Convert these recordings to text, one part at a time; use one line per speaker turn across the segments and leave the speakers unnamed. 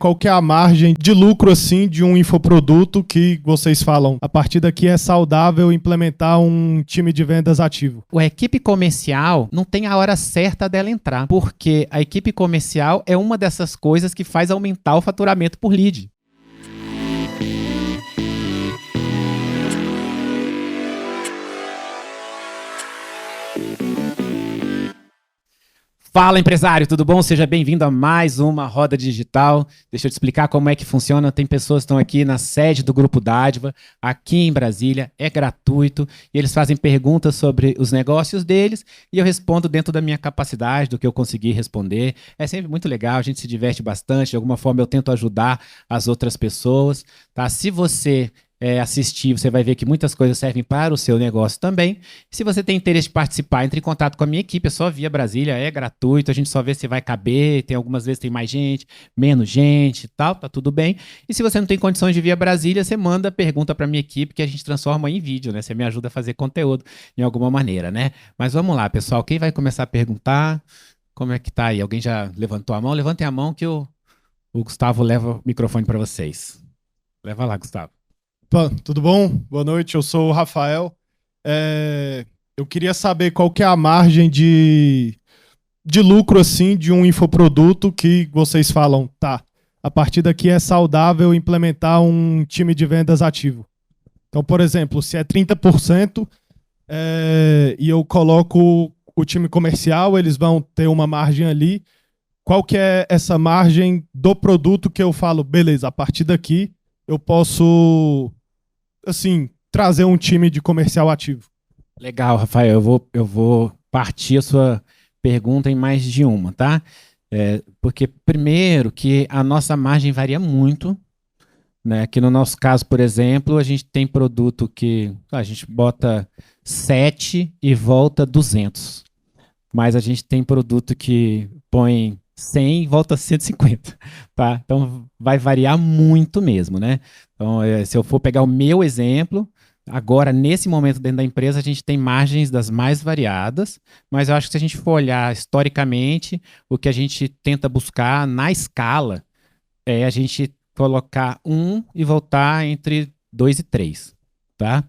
Qual que é a margem de lucro assim de um infoproduto que vocês falam? A partir daqui é saudável implementar um time de vendas ativo.
A equipe comercial não tem a hora certa dela entrar, porque a equipe comercial é uma dessas coisas que faz aumentar o faturamento por lead. Fala, empresário, tudo bom? Seja bem-vindo a mais uma Roda Digital. Deixa eu te explicar como é que funciona. Tem pessoas que estão aqui na sede do Grupo Dádiva, aqui em Brasília, é gratuito, e eles fazem perguntas sobre os negócios deles, e eu respondo dentro da minha capacidade, do que eu conseguir responder. É sempre muito legal, a gente se diverte bastante, de alguma forma eu tento ajudar as outras pessoas, tá? Se você assistir, você vai ver que muitas coisas servem para o seu negócio também. Se você tem interesse de participar, entre em contato com a minha equipe, é só via Brasília, é gratuito, a gente só vê se vai caber, tem algumas vezes tem mais gente, menos gente e tal, tá tudo bem. E se você não tem condições de via Brasília, você manda pergunta para a minha equipe que a gente transforma em vídeo, né? Você me ajuda a fazer conteúdo de alguma maneira, né? Mas vamos lá, pessoal, quem vai começar a perguntar? Como é que tá aí? Alguém já levantou a mão? Levantem a mão que o Gustavo leva o microfone para vocês. Leva lá, Gustavo.
Opa, tudo bom? Boa noite, eu sou o Rafael. Eu queria saber qual que é a margem de lucro assim de um infoproduto que vocês falam, tá? A partir daqui é saudável implementar um time de vendas ativo. Então, por exemplo, se é 30% e eu coloco o time comercial, eles vão ter uma margem ali. Qual que é essa margem do produto que eu falo, beleza, a partir daqui eu posso, assim, trazer um time de comercial ativo?
Legal, Rafael. Eu vou partir a sua pergunta em mais de uma, tá? Porque, primeiro, que a nossa margem varia muito, né? Que no nosso caso, por exemplo, a gente tem produto que a gente bota 7 e volta 200. Mas a gente tem produto que põe 100 e volta 150, tá? Então vai variar muito mesmo, né? Então, se eu for pegar o meu exemplo, agora, nesse momento dentro da empresa, a gente tem margens das mais variadas, mas eu acho que se a gente for olhar historicamente, o que a gente tenta buscar na escala é a gente colocar 1 e voltar entre 2 e 3, tá?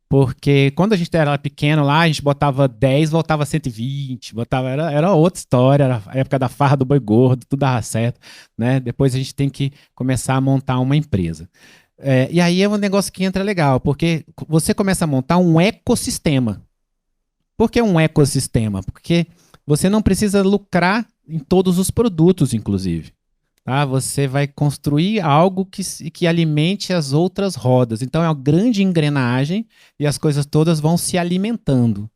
Porque quando a gente era pequeno lá, a gente botava 10, voltava 120, era outra história, era a época da farra do boi gordo, tudo dava certo, né? Depois a gente tem que começar a montar uma empresa. E aí é um negócio que entra legal, porque você começa a montar um ecossistema. Por que um ecossistema? Porque você não precisa lucrar em todos os produtos, inclusive. Tá? Você vai construir algo que alimente as outras rodas. Então é uma grande engrenagem e as coisas todas vão se alimentando.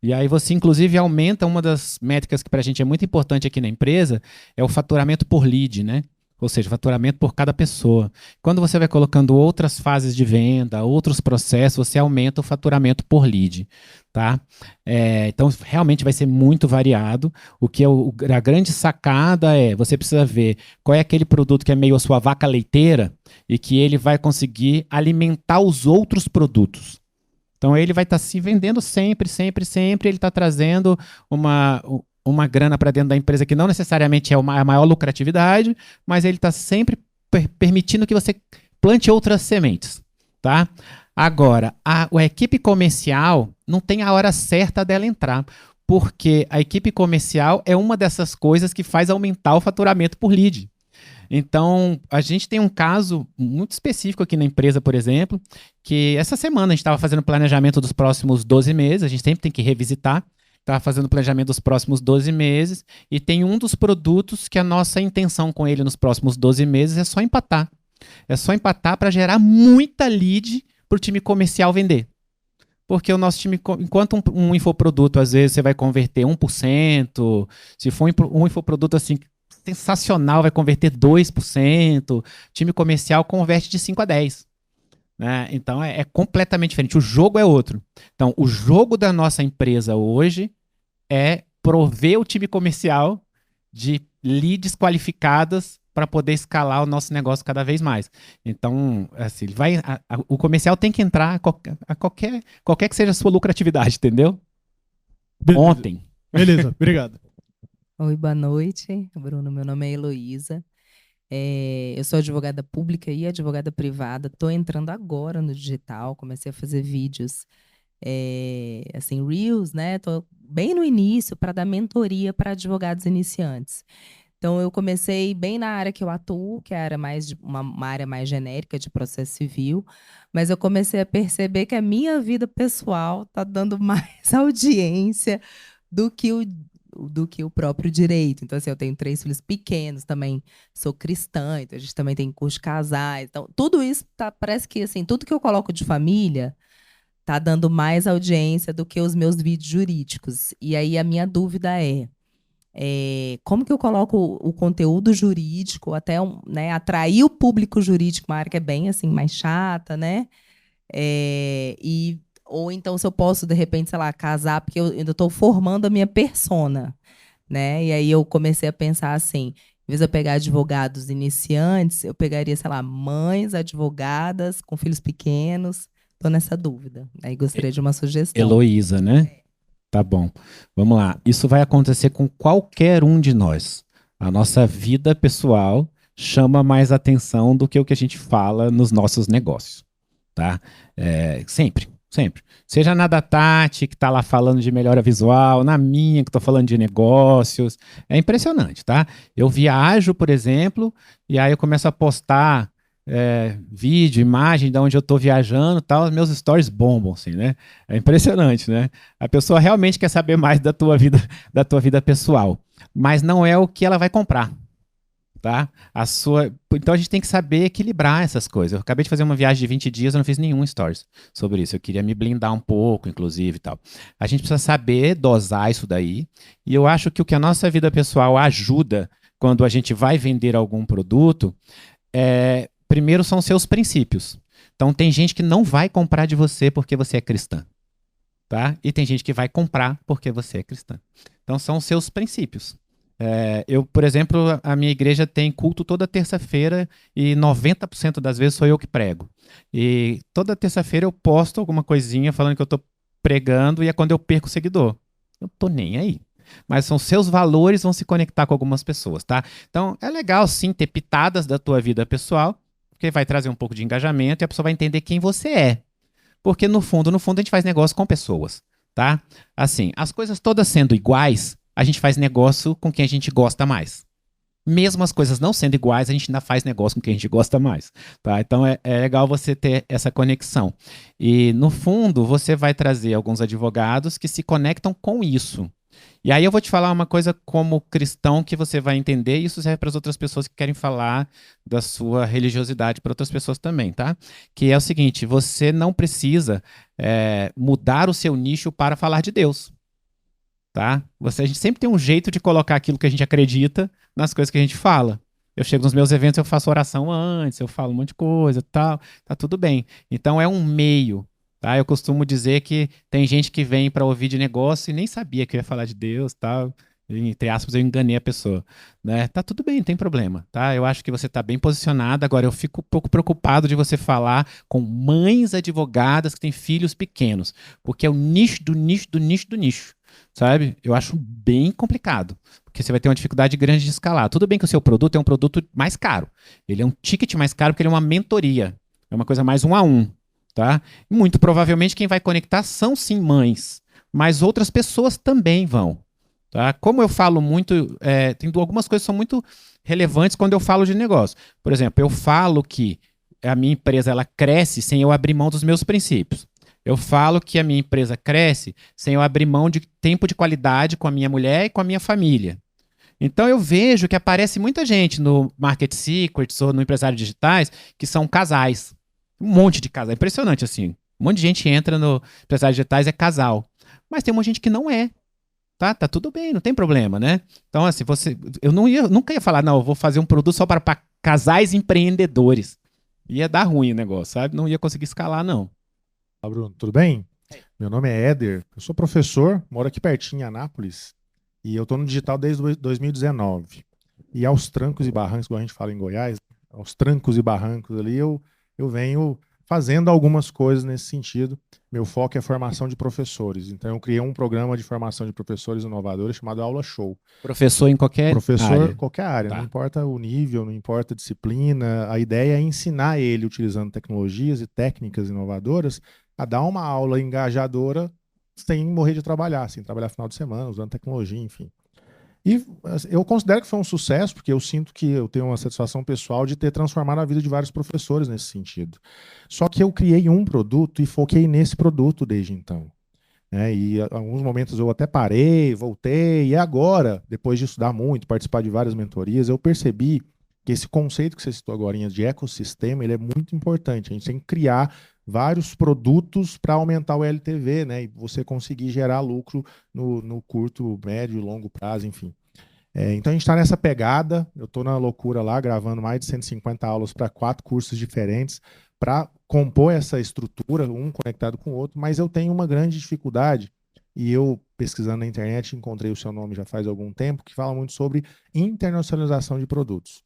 E aí você, inclusive, aumenta uma das métricas que para a gente é muito importante aqui na empresa, é o faturamento por lead, né? Ou seja, faturamento por cada pessoa. Quando você vai colocando outras fases de venda, outros processos, você aumenta o faturamento por lead, tá? Então, realmente vai ser muito variado. O que a grande sacada você precisa ver qual é aquele produto que é meio a sua vaca leiteira e que ele vai conseguir alimentar os outros produtos. Então, ele vai estar se vendendo sempre, sempre, sempre. Ele está trazendo uma grana para dentro da empresa que não necessariamente é a maior lucratividade, mas ele está sempre permitindo que você plante outras sementes, tá? Agora, a equipe comercial não tem a hora certa dela entrar, porque a equipe comercial é uma dessas coisas que faz aumentar o faturamento por lead. Então, a gente tem um caso muito específico aqui na empresa, por exemplo, que essa semana a gente estava fazendo planejamento dos próximos 12 meses, a gente sempre tem que revisitar, estava fazendo o planejamento dos próximos 12 meses, e tem um dos produtos que a nossa intenção com ele nos próximos 12 meses é só empatar. É só empatar para gerar muita lead para o time comercial vender. Porque o nosso time, enquanto um infoproduto, às vezes você vai converter 1%, se for um infoproduto assim, sensacional, vai converter 2%, time comercial converte de 5 a 10%. Né? Então é completamente diferente. O jogo é outro. Então, o jogo da nossa empresa hoje é prover o time comercial de leads qualificadas para poder escalar o nosso negócio cada vez mais. Então, assim, o comercial tem que entrar a qualquer que seja a sua lucratividade, entendeu?
Beleza.
Ontem.
Beleza, obrigado.
Oi, boa noite, Bruno. Meu nome é Heloísa. Eu sou advogada pública e advogada privada. Estou entrando agora no digital, comecei a fazer vídeos, assim, Reels, né? Estou bem no início para dar mentoria para advogados iniciantes. Então, eu comecei bem na área que eu atuo, que é a área uma área mais genérica de processo civil, mas eu comecei a perceber que a minha vida pessoal está dando mais audiência do que o próprio direito. Então, assim, eu tenho 3 filhos pequenos, também sou cristã, então a gente também tem curso de casais. Então, tudo isso parece que assim, tudo que eu coloco de família tá dando mais audiência do que os meus vídeos jurídicos. E aí a minha dúvida como que eu coloco o conteúdo jurídico até né, atrair o público jurídico, uma área que é bem assim mais chata, né? Ou então se eu posso de repente, sei lá, casar, porque eu ainda estou formando a minha persona, né? E aí eu comecei a pensar assim, em vez de eu pegar advogados iniciantes, eu pegaria, sei lá, mães advogadas com filhos pequenos. Estou nessa dúvida. Aí gostaria de uma sugestão.
Heloísa, né? Tá bom. Vamos lá. Isso vai acontecer com qualquer um de nós. A nossa vida pessoal chama mais atenção do que o que a gente fala nos nossos negócios, tá? Sempre, sempre. Seja na da Tati, que tá lá falando de melhora visual, na minha, que tô falando de negócios. É impressionante, tá? Eu viajo, por exemplo, e aí eu começo a postar vídeo, imagem de onde eu tô viajando, tal, meus stories bombam, assim, né? É impressionante, né? A pessoa realmente quer saber mais da tua vida pessoal, mas não é o que ela vai comprar, tá? Então a gente tem que saber equilibrar essas coisas. Eu acabei de fazer uma viagem de 20 dias, eu não fiz nenhum stories sobre isso. Eu queria me blindar um pouco, inclusive, e tal. A gente precisa saber dosar isso daí, e eu acho que o que a nossa vida pessoal ajuda quando a gente vai vender algum produto primeiro são seus princípios. Então tem gente que não vai comprar de você porque você é cristã, tá? E tem gente que vai comprar porque você é cristã. Então são os seus princípios. Por exemplo, a minha igreja tem culto toda terça-feira e 90% das vezes sou eu que prego. E toda terça-feira eu posto alguma coisinha falando que eu estou pregando e é quando eu perco o seguidor. Eu tô nem aí. Mas são seus valores vão se conectar com algumas pessoas, tá? Então é legal sim ter pitadas da tua vida pessoal, porque vai trazer um pouco de engajamento e a pessoa vai entender quem você é. Porque no fundo, a gente faz negócio com pessoas, tá? Assim, as coisas todas sendo iguais, a gente faz negócio com quem a gente gosta mais. Mesmo as coisas não sendo iguais, a gente ainda faz negócio com quem a gente gosta mais, tá? Então é legal você ter essa conexão. E no fundo, você vai trazer alguns advogados que se conectam com isso. E aí eu vou te falar uma coisa como cristão que você vai entender, e isso serve para as outras pessoas que querem falar da sua religiosidade para outras pessoas também, tá? Que é o seguinte, você não precisa mudar o seu nicho para falar de Deus, tá? A gente sempre tem um jeito de colocar aquilo que a gente acredita nas coisas que a gente fala. Eu chego nos meus eventos, eu faço oração antes, eu falo um monte de coisa, tal, tá tudo bem. Então é um meio, tá? Eu costumo dizer que tem gente que vem para ouvir de negócio e nem sabia que eu ia falar de Deus, tal. Entre aspas, eu enganei a pessoa, né? Tá tudo bem, não tem problema, tá? Eu acho que você tá bem posicionado. Agora eu fico um pouco preocupado de você falar com mães advogadas que têm filhos pequenos, porque é o nicho do nicho do nicho do nicho, sabe? Eu acho bem complicado, porque você vai ter uma dificuldade grande de escalar. Tudo bem que o seu produto é um produto mais caro. Ele é um ticket mais caro porque ele é uma mentoria. É uma coisa mais um a um, tá? Muito provavelmente quem vai conectar são sim mães, mas outras pessoas também vão, tá? Como eu falo muito, tem algumas coisas que são muito relevantes quando eu falo de negócio. Por exemplo, eu falo que a minha empresa ela cresce sem eu abrir mão dos meus princípios. Eu falo que a minha empresa cresce sem eu abrir mão de tempo de qualidade com a minha mulher e com a minha família. Então eu vejo que aparece muita gente no Market Secrets ou no Empresário Digitais que são casais. Um monte de casais. Impressionante assim. Um monte de gente entra no Empresário Digitais é casal. Mas tem uma gente que não é. Tá tudo bem, não tem problema, né? Então, assim, eu nunca ia falar, não, eu vou fazer um produto só para casais empreendedores. Ia dar ruim o negócio, sabe? Não ia conseguir escalar, não.
Olá, Bruno, tudo bem? Meu nome é Éder, eu sou professor, moro aqui pertinho em Anápolis e eu estou no digital desde 2019. E aos trancos e barrancos, como a gente fala em Goiás, aos trancos e barrancos ali, eu venho fazendo algumas coisas nesse sentido. Meu foco é a formação de professores. Então, eu criei um programa de formação de professores inovadores chamado Aula Show.
Professor em qualquer
Professor,
área.
qualquer área,
Tá.
não importa o nível, não importa a disciplina. A ideia é ensinar ele, utilizando tecnologias e técnicas inovadoras, a dar uma aula engajadora sem morrer de trabalhar, sem trabalhar final de semana, usando tecnologia, enfim. E eu considero que foi um sucesso, porque eu sinto que eu tenho uma satisfação pessoal de ter transformado a vida de vários professores nesse sentido. Só que eu criei um produto e foquei nesse produto desde então. E em alguns momentos eu até parei, voltei, e agora, depois de estudar muito, participar de várias mentorias, eu percebi que esse conceito que você citou agora de ecossistema, ele é muito importante. A gente tem que criar vários produtos para aumentar o LTV, né? E você conseguir gerar lucro no curto, médio e longo prazo, enfim. Então a gente está nessa pegada, eu estou na loucura lá, gravando mais de 150 aulas para 4 cursos diferentes, para compor essa estrutura, um conectado com o outro, mas eu tenho uma grande dificuldade, e eu, pesquisando na internet, encontrei o seu nome já faz algum tempo, que fala muito sobre internacionalização de produtos.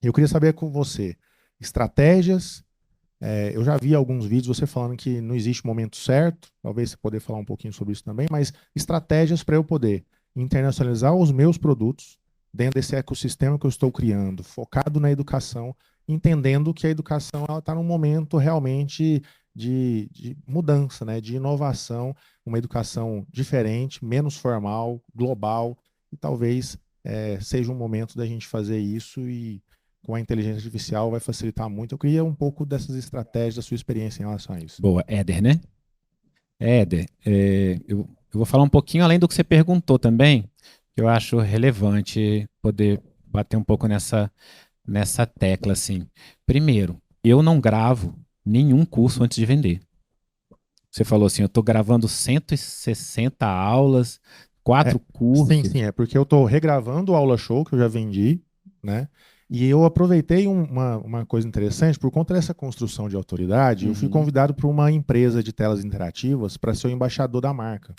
Eu queria saber com você, estratégias, eu já vi alguns vídeos você falando que não existe momento certo, talvez você poder falar um pouquinho sobre isso também, mas estratégias para eu poder internacionalizar os meus produtos dentro desse ecossistema que eu estou criando, focado na educação, entendendo que a educação está num momento realmente de mudança, né, de inovação, uma educação diferente, menos formal, global, e talvez seja um momento da gente fazer isso e com a inteligência artificial vai facilitar muito. Eu queria um pouco dessas estratégias, da sua experiência em relação a isso.
Boa, Éder, né? Éder, eu vou falar um pouquinho além do que você perguntou também, que eu acho relevante poder bater um pouco nessa tecla, assim. Primeiro, eu não gravo nenhum curso antes de vender. Você falou assim, eu estou gravando 160 aulas, 4 cursos.
Sim, é porque eu estou regravando o Aula Show, que eu já vendi, né? E eu aproveitei uma coisa interessante, por conta dessa construção de autoridade, eu fui convidado por uma empresa de telas interativas para ser o embaixador da marca.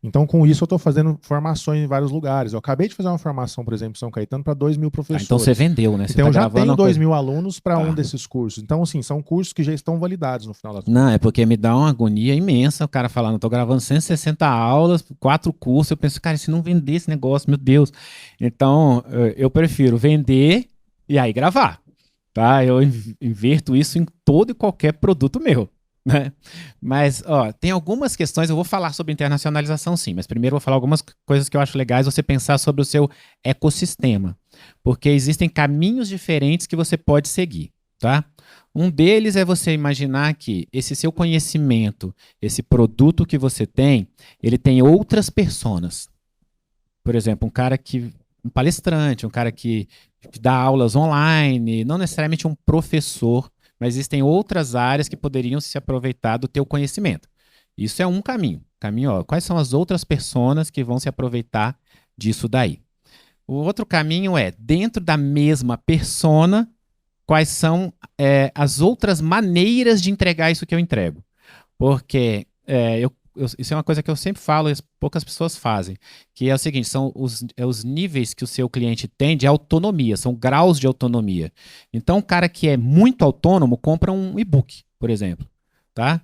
Então, com isso, eu estou fazendo formações em vários lugares. Eu acabei de fazer uma formação, por exemplo, em São Caetano, para 2.000 professores.
Então você vendeu, né? Você
então,
tá
eu já
gravando
tenho
uma
2.000 alunos para
Tá.
um desses cursos. Então, assim, são cursos que já estão validados no final da
Não, é porque me dá uma agonia imensa o cara falando, eu tô gravando 160 aulas, 4 cursos, eu penso, cara, e se não vender esse negócio, meu Deus. Então, eu prefiro vender e aí gravar, tá? Eu inverto isso em todo e qualquer produto meu, né? Mas, ó, tem algumas questões, eu vou falar sobre internacionalização sim, mas primeiro eu vou falar algumas coisas que eu acho legais você pensar sobre o seu ecossistema, porque existem caminhos diferentes que você pode seguir, tá? Um deles é você imaginar que esse seu conhecimento, esse produto que você tem, ele tem outras personas. Por exemplo, um palestrante, um cara que dá aulas online, não necessariamente um professor, mas existem outras áreas que poderiam se aproveitar do teu conhecimento. Isso é um caminho. Ó, quais são as outras personas que vão se aproveitar disso daí? O outro caminho é, dentro da mesma persona, quais são as outras maneiras de entregar isso que eu entrego. Porque isso é uma coisa que eu sempre falo e poucas pessoas fazem, que é o seguinte, são os níveis que o seu cliente tem de autonomia, são graus de autonomia. Então, o cara que é muito autônomo compra um e-book, por exemplo. Tá?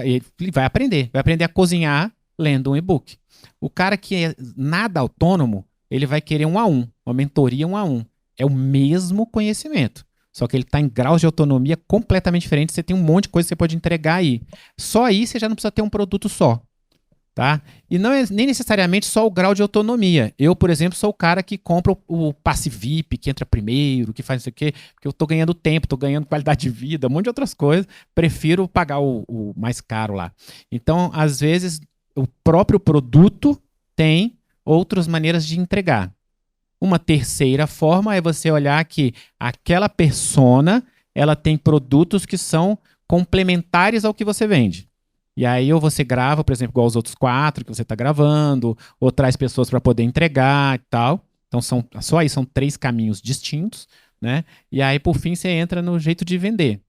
Ele vai aprender a cozinhar lendo um e-book. O cara que é nada autônomo, ele vai querer 1 a 1, uma mentoria 1 a 1. É o mesmo conhecimento. Só que ele está em graus de autonomia completamente diferentes. Você tem um monte de coisa que você pode entregar aí. Só aí você já não precisa ter um produto só. Tá? E não é nem necessariamente só o grau de autonomia. Eu, por exemplo, sou o cara que compra o passe VIP, que entra primeiro, que faz não sei o quê, porque eu estou ganhando tempo, estou ganhando qualidade de vida, um monte de outras coisas. Prefiro pagar o mais caro lá. Então, às vezes, o próprio produto tem outras maneiras de entregar. Uma terceira forma é você olhar que aquela persona, ela tem produtos que são complementares ao que você vende. E aí ou você grava, por exemplo, igual os outros 4 que você está gravando, ou traz pessoas para poder entregar e tal. Então só aí são 3 caminhos distintos, né? E aí por fim você entra no jeito de vender.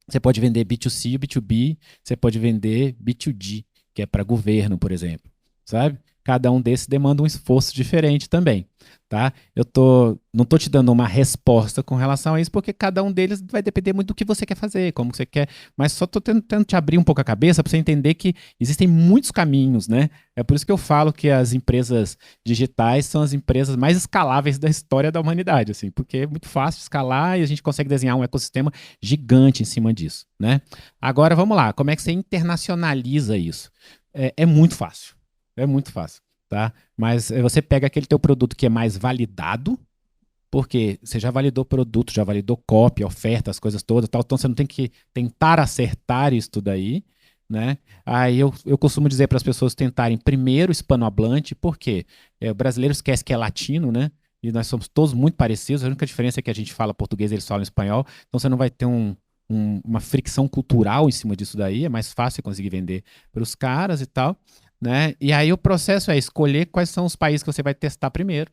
Você pode vender B2C, B2B, você pode vender B2G, que é para governo, por exemplo, sabe? cada um desses demanda um esforço diferente também, tá? Não tô te dando uma resposta com relação a isso, porque cada um deles vai depender muito do que você quer fazer, como você quer, mas só tô tentando te abrir um pouco a cabeça para você entender que existem muitos caminhos, né? É por isso que eu falo que as empresas digitais são as empresas mais escaláveis da história da humanidade, assim, porque é muito fácil escalar e a gente consegue desenhar um ecossistema gigante em cima disso, né? Agora, vamos lá, como é que você internacionaliza isso? É muito fácil, é muito fácil, tá? Mas você pega aquele teu produto que é mais validado, porque você já validou produto, já validou copy, oferta, as coisas todas, tal, então você não tem que tentar acertar isso tudo aí, né? Aí eu costumo dizer para as pessoas tentarem primeiro hispanohablante, porque o brasileiro esquece que é latino, né? E nós somos todos muito parecidos, a única diferença é que a gente fala português e eles falam espanhol, então você não vai ter uma fricção cultural em cima disso daí, é mais fácil conseguir vender para os caras e tal, né? E aí o processo é escolher quais são os países que você vai testar primeiro,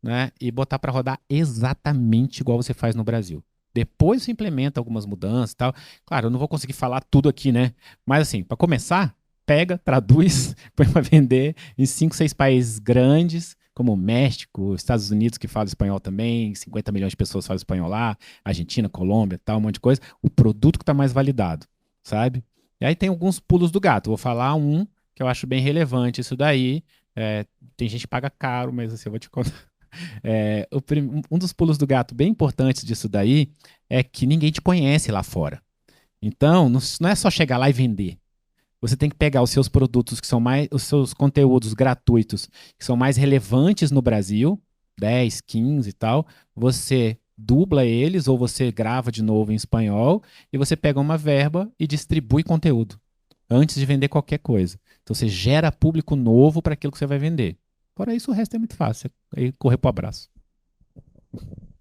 né? E botar para rodar exatamente igual você faz no Brasil. Depois você implementa algumas mudanças e tal. Claro, eu não vou conseguir falar tudo aqui, né? Mas assim, para começar, pega, traduz, põe para vender em 5, 6 países grandes, como México, Estados Unidos, que fala espanhol também, 50 milhões de pessoas falam espanhol lá, Argentina, Colômbia, tal, um monte de coisa. O produto que está mais validado, sabe? E aí tem alguns pulos do gato. Vou falar um que eu acho bem relevante isso daí. Tem gente que paga caro, mas assim, eu vou te contar. Um dos pulos do gato bem importantes disso daí é que ninguém te conhece lá fora. Então, não é só chegar lá e vender. Você tem que pegar os seus produtos que são mais, os seus conteúdos gratuitos que são mais relevantes no Brasil, 10, 15 e tal, você dubla eles ou você grava de novo em espanhol e você pega uma verba e distribui conteúdo antes de vender qualquer coisa. Então você gera público novo para aquilo que você vai vender. Fora isso, o resto é muito fácil. Aí correr pro abraço.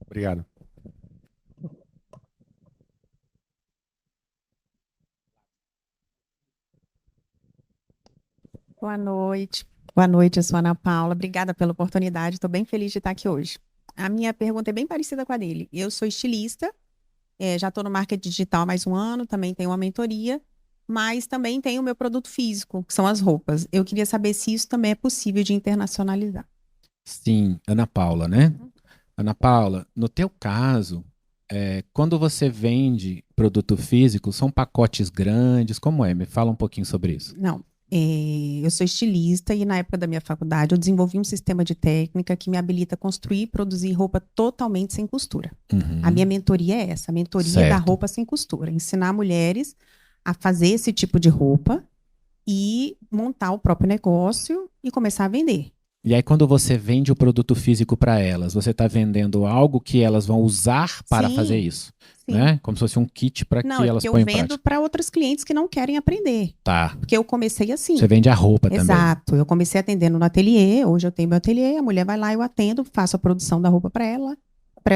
Obrigado.
Boa noite. Boa noite, eu sou a Ana Paula. Obrigada pela oportunidade. Estou bem feliz de estar aqui hoje. A minha pergunta é bem parecida com a dele. Eu sou estilista, já estou no marketing digital há mais um ano, também tenho uma mentoria, mas também tenho o meu produto físico, que são as roupas. Eu queria saber se isso também é possível de internacionalizar.
Sim, Ana Paula, né? Ana Paula, no teu caso, quando você vende produto físico, são pacotes grandes? Como é? Me fala um pouquinho sobre isso.
Não, eu sou estilista e na época da minha faculdade eu desenvolvi um sistema de técnica que me habilita a construir e produzir roupa totalmente sem costura.
Uhum.
A minha mentoria é essa, a mentoria da roupa sem costura. Ensinar mulheres a fazer esse tipo de roupa e montar o próprio negócio e começar a vender.
E aí, quando você vende o produto físico para elas, você está vendendo algo que elas vão usar para fazer isso, né? Como se fosse um kit para que elas ponham em prática.
Eu vendo para outros clientes que não querem aprender.
Tá.
Porque eu comecei assim.
Você vende a roupa também.
Exato. Eu comecei atendendo no ateliê, hoje eu tenho meu ateliê, a mulher vai lá, eu atendo, faço a produção da roupa para ela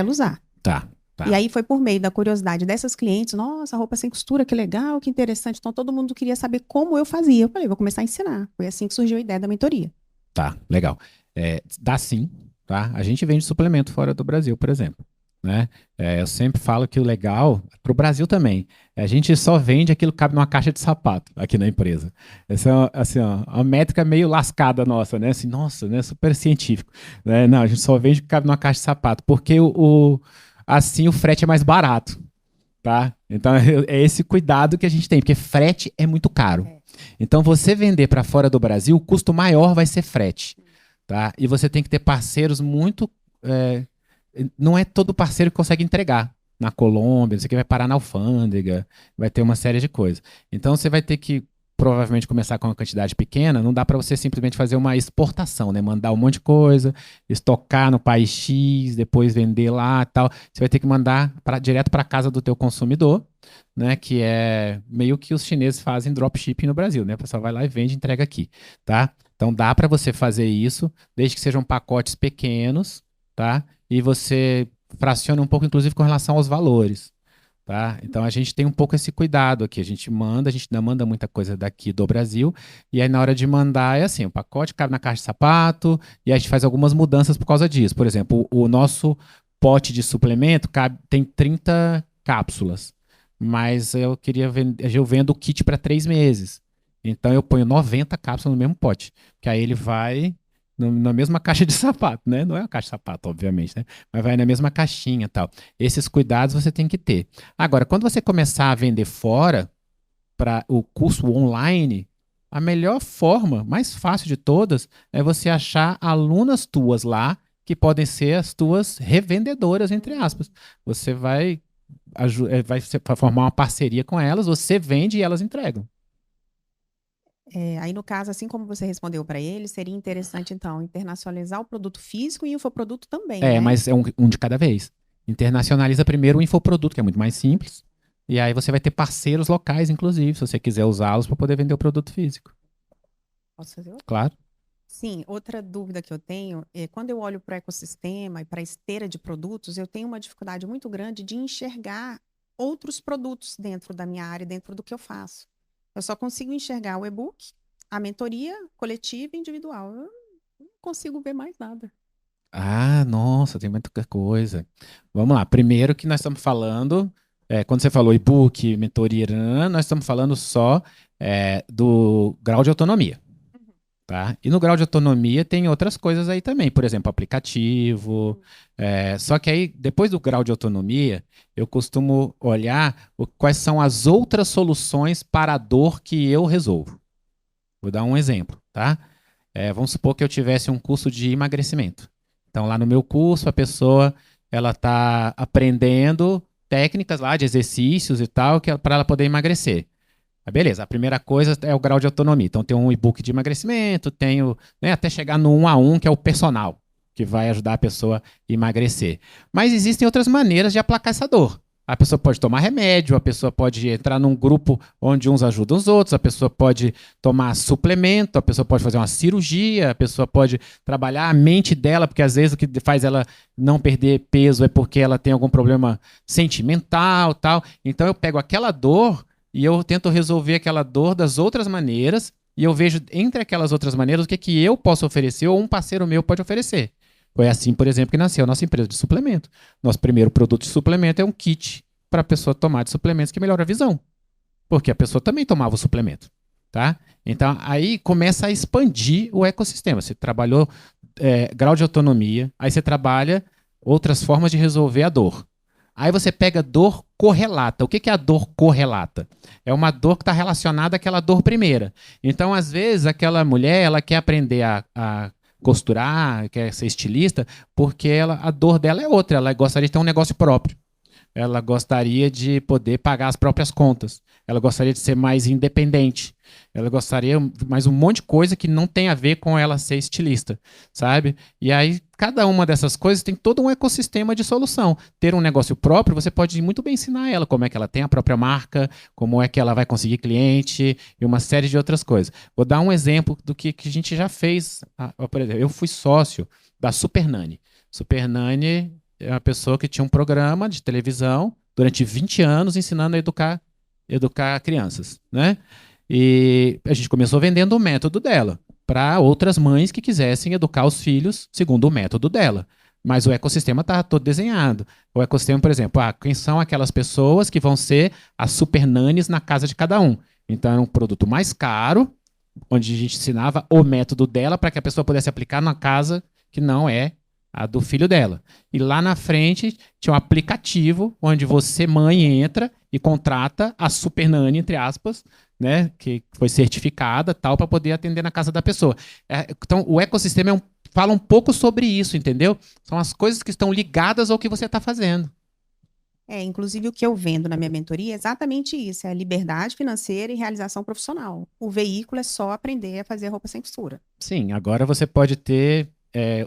usar.
Tá.
E aí foi por meio da curiosidade dessas clientes, nossa, roupa sem costura, que legal, que interessante. Então todo mundo queria saber como eu fazia. Eu falei, vou começar a ensinar. Foi assim que surgiu a ideia da mentoria.
Tá, legal. Dá sim, tá? A gente vende suplemento fora do Brasil, por exemplo, né? Eu sempre falo que o legal, para o Brasil também, a gente só vende aquilo que cabe numa caixa de sapato aqui na empresa. Essa é assim, uma métrica meio lascada nossa, né? Assim, nossa, né? Super científico, né? Não, a gente só vende o que cabe numa caixa de sapato, porque assim o frete é mais barato, tá? Então é esse cuidado que a gente tem, porque frete é muito caro. Então, você vender para fora do Brasil, o custo maior vai ser frete, tá? E você tem que ter parceiros muito... não é todo parceiro que consegue entregar. Na Colômbia, você que vai parar na alfândega, vai ter uma série de coisas. Então, você vai ter que, provavelmente, começar com uma quantidade pequena. Não dá para você simplesmente fazer uma exportação, né? Mandar um monte de coisa, estocar no país X, depois vender lá e tal. Você vai ter que mandar direto para casa do teu consumidor, né, que é meio que os chineses fazem dropshipping no Brasil, né? O pessoal vai lá e vende e entrega aqui, tá? Então dá para você fazer isso, desde que sejam pacotes pequenos, tá? E você fraciona um pouco, inclusive, com relação aos valores, tá? Então a gente tem um pouco esse cuidado aqui. A gente não manda muita coisa daqui do Brasil, e aí na hora de mandar é assim, o pacote cabe na caixa de sapato, e a gente faz algumas mudanças por causa disso. Por exemplo, o nosso pote de suplemento tem 30 cápsulas. Mas eu vendo o kit para 3 meses. Então eu ponho 90 cápsulas no mesmo pote, que aí ele vai na mesma caixa de sapato, né? Não é uma caixa de sapato, obviamente, né? Mas vai na mesma caixinha e tal. Esses cuidados você tem que ter. Agora, quando você começar a vender fora, para o curso online, a melhor forma, mais fácil de todas, é você achar alunas tuas lá, que podem ser as tuas revendedoras, entre aspas. Você vai formar uma parceria com elas, você vende e elas entregam.
Aí, no caso, assim como você respondeu para ele, seria interessante, então, internacionalizar o produto físico e o infoproduto também, né?
Mas é um de cada vez. Internacionaliza primeiro o infoproduto, que é muito mais simples. E aí você vai ter parceiros locais, inclusive, se você quiser usá-los para poder vender o produto físico.
Posso fazer outra?
Claro.
Sim, outra dúvida que eu tenho é quando eu olho para o ecossistema e para a esteira de produtos, eu tenho uma dificuldade muito grande de enxergar outros produtos dentro da minha área, dentro do que eu faço. Eu só consigo enxergar o e-book, a mentoria coletiva e individual. Eu não consigo ver mais nada.
Ah, nossa, tem muita coisa. Vamos lá. Primeiro que nós estamos falando, quando você falou e-book, mentoria, nós estamos falando só do grau de autonomia. Tá? E no grau de autonomia tem outras coisas aí também, por exemplo, aplicativo. Só que aí, depois do grau de autonomia, eu costumo olhar quais são as outras soluções para a dor que eu resolvo. Vou dar um exemplo, tá? Vamos supor que eu tivesse um curso de emagrecimento. Então, lá no meu curso, a pessoa ela está aprendendo técnicas lá de exercícios e tal, para ela poder emagrecer. Beleza, a primeira coisa é o grau de autonomia. Então, tem um e-book de emagrecimento, tenho até chegar no 1 a 1, que é o personal, que vai ajudar a pessoa a emagrecer. Mas existem outras maneiras de aplacar essa dor. A pessoa pode tomar remédio, a pessoa pode entrar num grupo onde uns ajudam os outros, a pessoa pode tomar suplemento, a pessoa pode fazer uma cirurgia, a pessoa pode trabalhar a mente dela, porque às vezes o que faz ela não perder peso é porque ela tem algum problema sentimental, tal. Então, eu pego aquela dor e eu tento resolver aquela dor das outras maneiras, e eu vejo entre aquelas outras maneiras o que eu posso oferecer ou um parceiro meu pode oferecer. Foi assim, por exemplo, que nasceu a nossa empresa de suplemento. Nosso primeiro produto de suplemento é um kit para a pessoa tomar de suplementos que melhora a visão. Porque a pessoa também tomava o suplemento. Tá? Então, aí começa a expandir o ecossistema. Você trabalhou grau de autonomia, aí você trabalha outras formas de resolver a dor. Aí você pega dor correlata. O que é a dor correlata? É uma dor que está relacionada àquela dor primeira. Então, às vezes, aquela mulher ela quer aprender a costurar, quer ser estilista, porque a dor dela é outra. Ela gostaria de ter um negócio próprio. Ela gostaria de poder pagar as próprias contas. Ela gostaria de ser mais independente. Ela gostaria mais um monte de coisa que não tem a ver com ela ser estilista, sabe? E aí, cada uma dessas coisas tem todo um ecossistema de solução. Ter um negócio próprio, você pode muito bem ensinar ela como é que ela tem a própria marca, como é que ela vai conseguir cliente e uma série de outras coisas. Vou dar um exemplo do que a gente já fez. Por exemplo, eu fui sócio da Super Nani. Super Nani é uma pessoa que tinha um programa de televisão durante 20 anos ensinando a educar crianças, né? E a gente começou vendendo o método dela para outras mães que quisessem educar os filhos segundo o método dela. Mas o ecossistema estava todo desenhado. O ecossistema, por exemplo, quem são aquelas pessoas que vão ser as super nanis na casa de cada um? Então era um produto mais caro, onde a gente ensinava o método dela para que a pessoa pudesse aplicar na casa que não é a do filho dela. E lá na frente tinha um aplicativo onde você, mãe, entra e contrata a super nani, entre aspas, né, que foi certificada, tal, para poder atender na casa da pessoa. Então, o ecossistema fala um pouco sobre isso, entendeu? São as coisas que estão ligadas ao que você está fazendo.
Inclusive o que eu vendo na minha mentoria é exatamente isso, é a liberdade financeira e realização profissional. O veículo é só aprender a fazer roupa sem costura.
Sim, agora você pode ter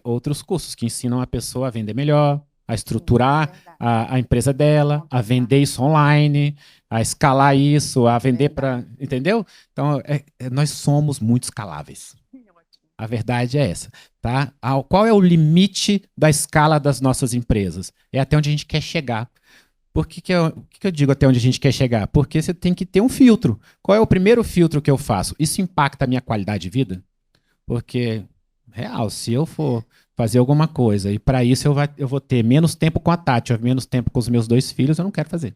outros cursos que ensinam a pessoa a vender melhor, a estruturar a empresa dela, a vender isso online, a escalar isso, a vender para... Entendeu? Então, nós somos muito escaláveis. A verdade é essa. Tá? Qual é o limite da escala das nossas empresas? É até onde a gente quer chegar. Por que eu digo até onde a gente quer chegar? Porque você tem que ter um filtro. Qual é o primeiro filtro que eu faço? Isso impacta a minha qualidade de vida? Porque... real, se eu for fazer alguma coisa e para isso eu vou ter menos tempo com a Tati, menos tempo com os meus 2 filhos, eu não quero fazer.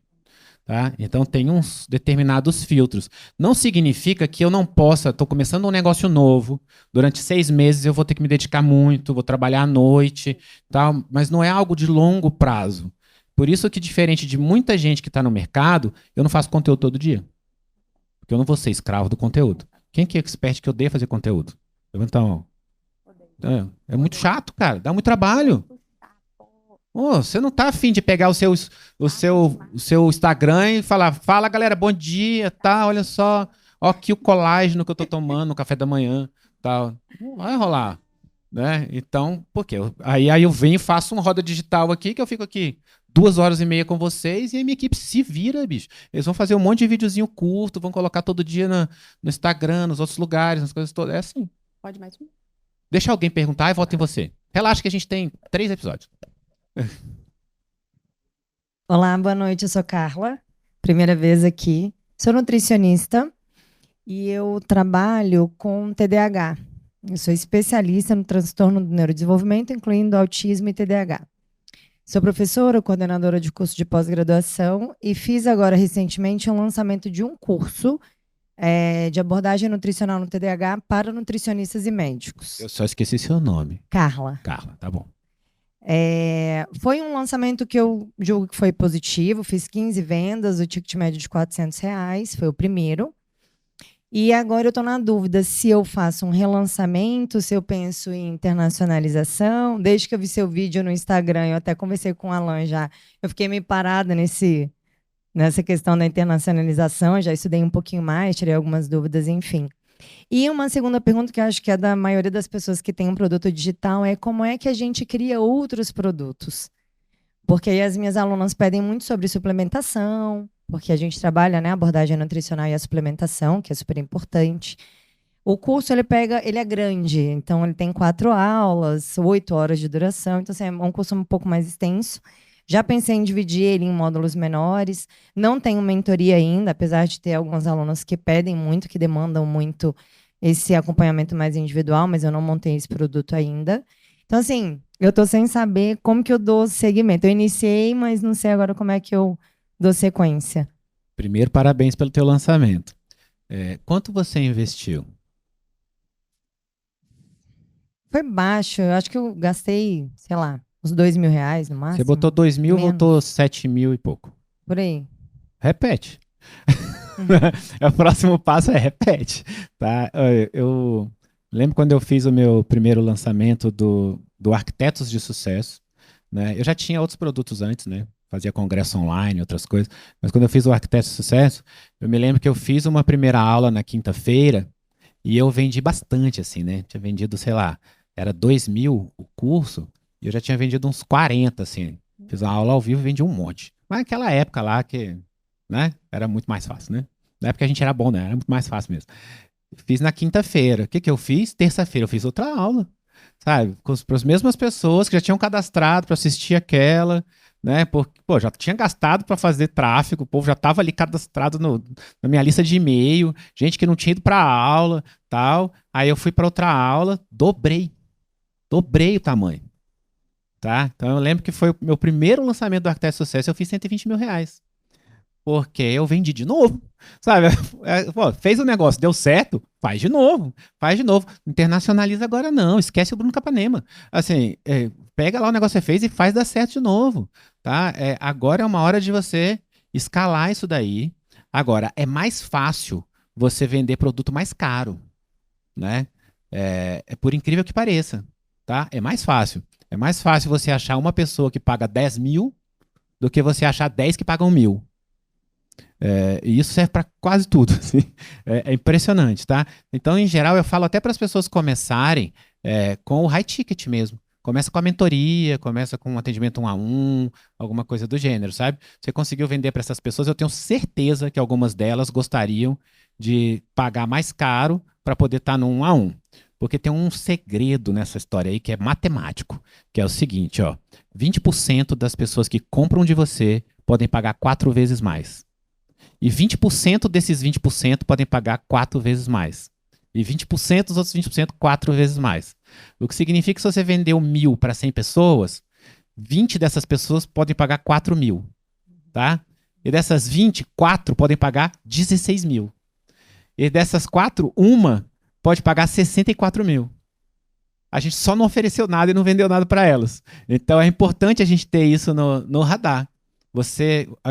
Tá? Então tem uns determinados filtros. Não significa que eu não possa, estou começando um negócio novo, durante 6 meses eu vou ter que me dedicar muito, vou trabalhar à noite, tal, mas não é algo de longo prazo. Por isso que, diferente de muita gente que está no mercado, eu não faço conteúdo todo dia. Porque eu não vou ser escravo do conteúdo. Quem que é expert que odeia fazer conteúdo? Então, é muito chato, cara, dá muito trabalho. Você não tá afim de pegar o seu Instagram e falar, fala galera, bom dia, tá? Olha só, ó aqui o colágeno que eu tô tomando no café da manhã, tal. Não vai rolar, né? Então, por quê? Aí eu venho e faço uma roda digital aqui, que eu fico aqui 2 horas e meia com vocês e a minha equipe se vira, bicho. Eles vão fazer um monte de videozinho curto, vão colocar todo dia no Instagram, nos outros lugares, nas coisas todas. É assim.
Pode mais um?
Deixa alguém perguntar e volta em você. Relaxa que a gente tem 3 episódios.
Olá, boa noite, eu sou Carla, primeira vez aqui. Sou nutricionista e eu trabalho com TDAH. Eu sou especialista no transtorno do neurodesenvolvimento, incluindo autismo e TDAH. Sou professora, coordenadora de curso de pós-graduação e fiz agora recentemente um lançamento de um curso de abordagem nutricional no TDAH para nutricionistas e médicos.
Eu só esqueci seu nome.
Carla.
Carla, tá bom.
Foi um lançamento que eu julgo que foi positivo, fiz 15 vendas, o ticket médio de R$ 400, foi o primeiro. E agora eu estou na dúvida se eu faço um relançamento, se eu penso em internacionalização. Desde que eu vi seu vídeo no Instagram, eu até conversei com o Alan já, eu fiquei meio parada nessa questão da internacionalização, eu já estudei um pouquinho mais, tirei algumas dúvidas, enfim. E uma segunda pergunta que eu acho que é da maioria das pessoas que tem um produto digital é como é que a gente cria outros produtos? Porque aí as minhas alunas pedem muito sobre suplementação, porque a gente trabalha, né, a abordagem nutricional e a suplementação, que é super importante. O curso, ele é grande, então ele tem 4 aulas, 8 horas de duração, então assim, é um curso um pouco mais extenso. Já pensei em dividir ele em módulos menores. Não tenho mentoria ainda, apesar de ter alguns alunos que pedem muito, que demandam muito esse acompanhamento mais individual, mas eu não montei esse produto ainda. Então, assim, eu estou sem saber como que eu dou segmento. Eu iniciei, mas não sei agora como é que eu dou sequência.
Primeiro, parabéns pelo teu lançamento. Quanto você investiu?
Foi baixo. Eu acho que eu gastei, sei lá, uns R$ 2.000 no máximo.
Você botou 2.000,
Menos.
voltou 7.000 e pouco.
Por aí.
Repete. O próximo passo é repete. Tá? Eu lembro quando eu fiz o meu primeiro lançamento do Arquitetos de Sucesso. Né? Eu já tinha outros produtos antes, né? Fazia congresso online, outras coisas. Mas quando eu fiz o Arquitetos de Sucesso, eu me lembro que eu fiz uma primeira aula na quinta-feira e eu vendi bastante, assim, né? Tinha vendido, sei lá, era 2.000 o curso. E eu já tinha vendido uns 40, assim. Fiz uma aula ao vivo e vendi um monte. Mas naquela época lá que, né, era muito mais fácil, né? Na época a gente era bom, né? Era muito mais fácil mesmo. Fiz na quinta-feira. O que eu fiz? Terça-feira eu fiz outra aula, sabe? Para as mesmas pessoas que já tinham cadastrado para assistir aquela, né? Porque, pô, já tinha gastado para fazer tráfego, o povo já estava ali cadastrado na minha lista de e-mail, gente que não tinha ido para a aula, tal. Aí eu fui para outra aula, dobrei o tamanho. Tá? Então eu lembro que foi o meu primeiro lançamento do Arquiteto de Sucesso, eu fiz R$ 120 mil. Porque eu vendi de novo. Sabe? Pô, fez o negócio, deu certo, faz de novo. Internacionaliza agora não, esquece o Bruno Capanema. Assim, pega lá o negócio que você fez e faz dar certo de novo. Tá? Agora é uma hora de você escalar isso daí. Agora, é mais fácil você vender produto mais caro. Né? Por incrível que pareça. Tá? É mais fácil. É mais fácil você achar uma pessoa que paga 10 mil do que você achar 10 que pagam 1.000. E isso serve para quase tudo. Assim. É impressionante, tá? Então, em geral, eu falo até para as pessoas começarem com o high ticket mesmo. Começa com a mentoria, começa com um atendimento 1 a 1, alguma coisa do gênero, sabe? Você conseguiu vender para essas pessoas, eu tenho certeza que algumas delas gostariam de pagar mais caro para poder estar no 1 a 1. Porque tem um segredo nessa história aí que é matemático, que é o seguinte, ó, 20% das pessoas que compram de você podem pagar 4 vezes mais. E 20% desses 20% podem pagar 4 vezes mais. E 20% dos outros 20%, 4 vezes mais. O que significa que se você vendeu 1.000 para 100 pessoas, 20 dessas pessoas podem pagar 4.000. Tá? E dessas 20, 4 podem pagar 16 mil. E dessas 4, uma pode pagar 64 mil. A gente só não ofereceu nada e não vendeu nada para elas. Então é importante a gente ter isso no radar.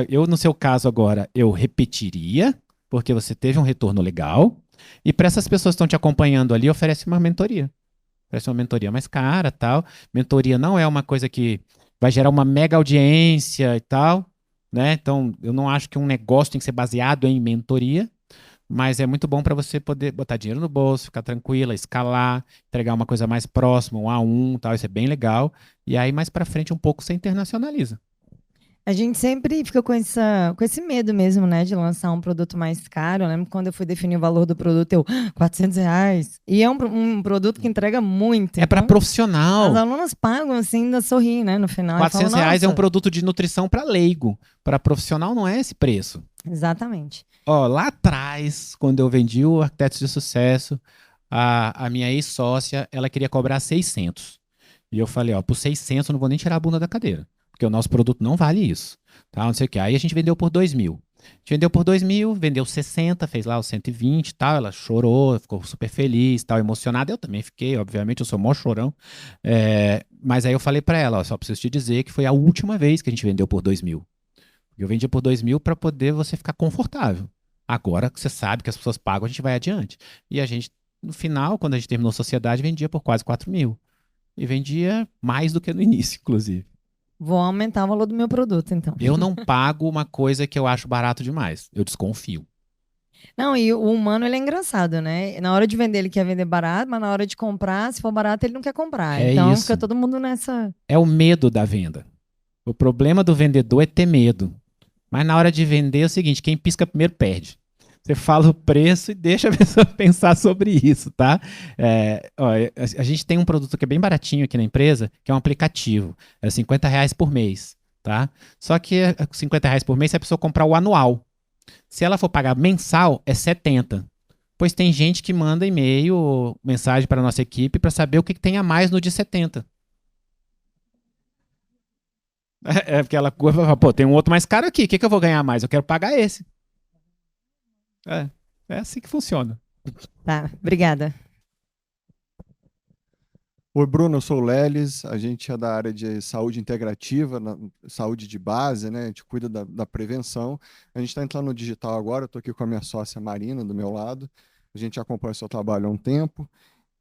Eu, no seu caso agora, eu repetiria, porque você teve um retorno legal. E para essas pessoas que estão te acompanhando ali, oferece uma mentoria. Oferece uma mentoria mais cara, tal. Mentoria não é uma coisa que vai gerar uma mega audiência e tal, né? Então, eu não acho que um negócio tem que ser baseado em mentoria, mas é muito bom para você poder botar dinheiro no bolso, ficar tranquila, escalar, entregar uma coisa mais próxima, 1 a 1, tal. Isso é bem legal. E aí, mais para frente, um pouco você internacionaliza.
A gente sempre fica com esse medo mesmo, né, de lançar um produto mais caro. Eu lembro quando eu fui definir o valor do produto, eu, R$ 400. E é um produto que entrega muito.
É para
então,
profissional.
As alunas pagam assim, ainda sorriem, né, no final. e
R$ 400
falam,
é um
"Nossa."
produto de nutrição para leigo. Para profissional não é esse preço.
Exatamente.
Ó, lá atrás, quando eu vendi o Arquitetos de Sucesso, a minha ex-sócia, ela queria cobrar 600. E eu falei, ó, por 600 eu não vou nem tirar a bunda da cadeira, porque o nosso produto não vale isso, tá? Não sei o que. Aí a gente vendeu por 2.000. A gente vendeu por 2.000, vendeu 60, fez lá os 120 e tal. Ela chorou, ficou super feliz, tal, emocionada. Eu também fiquei, obviamente, eu sou mó chorão. Mas aí eu falei pra ela, ó, só preciso te dizer que foi a última vez que a gente vendeu por 2.000. Eu vendi por 2.000 para poder você ficar confortável. Agora que você sabe que as pessoas pagam, a gente vai adiante. E a gente, no final, quando a gente terminou a sociedade, vendia por quase 4.000. E vendia mais do que no início, inclusive.
Vou aumentar o valor do meu produto, então.
Eu não pago uma coisa que eu acho barato demais. Eu desconfio.
Não, e o humano, ele é engraçado, né? Na hora de vender, ele quer vender barato, mas na hora de comprar, se for barato, ele não quer comprar.
É
Então,
isso.
fica todo mundo nessa...
É o medo da venda. O problema do vendedor é ter medo. Mas na hora de vender é o seguinte, quem pisca primeiro perde. Você fala o preço e deixa a pessoa pensar sobre isso, tá? A gente tem um produto que é bem baratinho aqui na empresa, que é um aplicativo. É R$ 50 por mês, tá? Só que R$ 50 por mês se a pessoa comprar o anual. Se ela for pagar mensal, é 70. Pois tem gente que manda e-mail ou mensagem para a nossa equipe para saber o que tem a mais no de 70. Porque ela, pô, tem um outro mais caro aqui, o que eu vou ganhar mais? Eu quero pagar esse. É assim que funciona.
Tá, obrigada.
Oi, Bruno, eu sou o Lelis, a gente é da área de saúde integrativa, saúde de base, né? A gente cuida da prevenção. A gente está entrando no digital agora, eu estou aqui com a minha sócia Marina, do meu lado. A gente acompanha o seu trabalho há um tempo.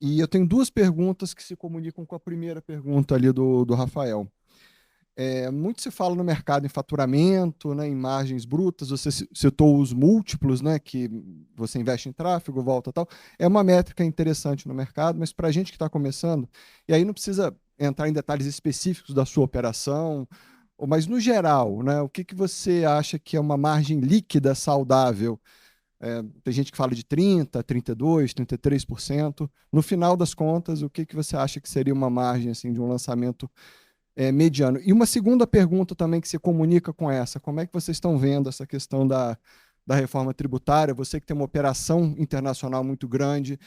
E eu tenho 2 perguntas que se comunicam com a primeira pergunta ali do Rafael. Muito se fala no mercado em faturamento, né, em margens brutas, você citou os múltiplos, né, que você investe em tráfego, volta e tal. É uma métrica interessante no mercado, mas para a gente que está começando, e aí não precisa entrar em detalhes específicos da sua operação, mas no geral, né, o que você acha que é uma margem líquida saudável? Tem gente que fala de 30%, 32%, 33%. No final das contas, o que você acha que seria uma margem assim, de um lançamento mediano? E uma segunda pergunta também que se comunica com essa, como é que vocês estão vendo essa questão da reforma tributária? Você que tem uma operação internacional muito grande,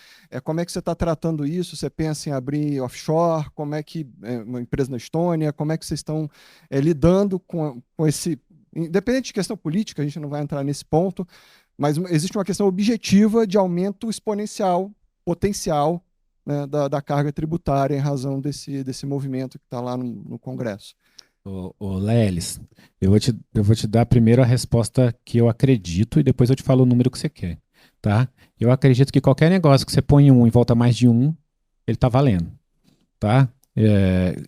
como é que você está tratando isso? Você pensa em abrir offshore? Como é que, uma empresa na Estônia, como é que vocês estão lidando com esse, independente de questão política, a gente não vai entrar nesse ponto, mas existe uma questão objetiva de aumento exponencial, potencial, né, da carga tributária em razão desse movimento que está lá no Congresso.
Ô Lelis, eu vou te dar primeiro a resposta que eu acredito e depois eu te falo o número que você quer, tá? Eu acredito que qualquer negócio que você põe 1 e volta mais de 1, ele tá valendo, tá?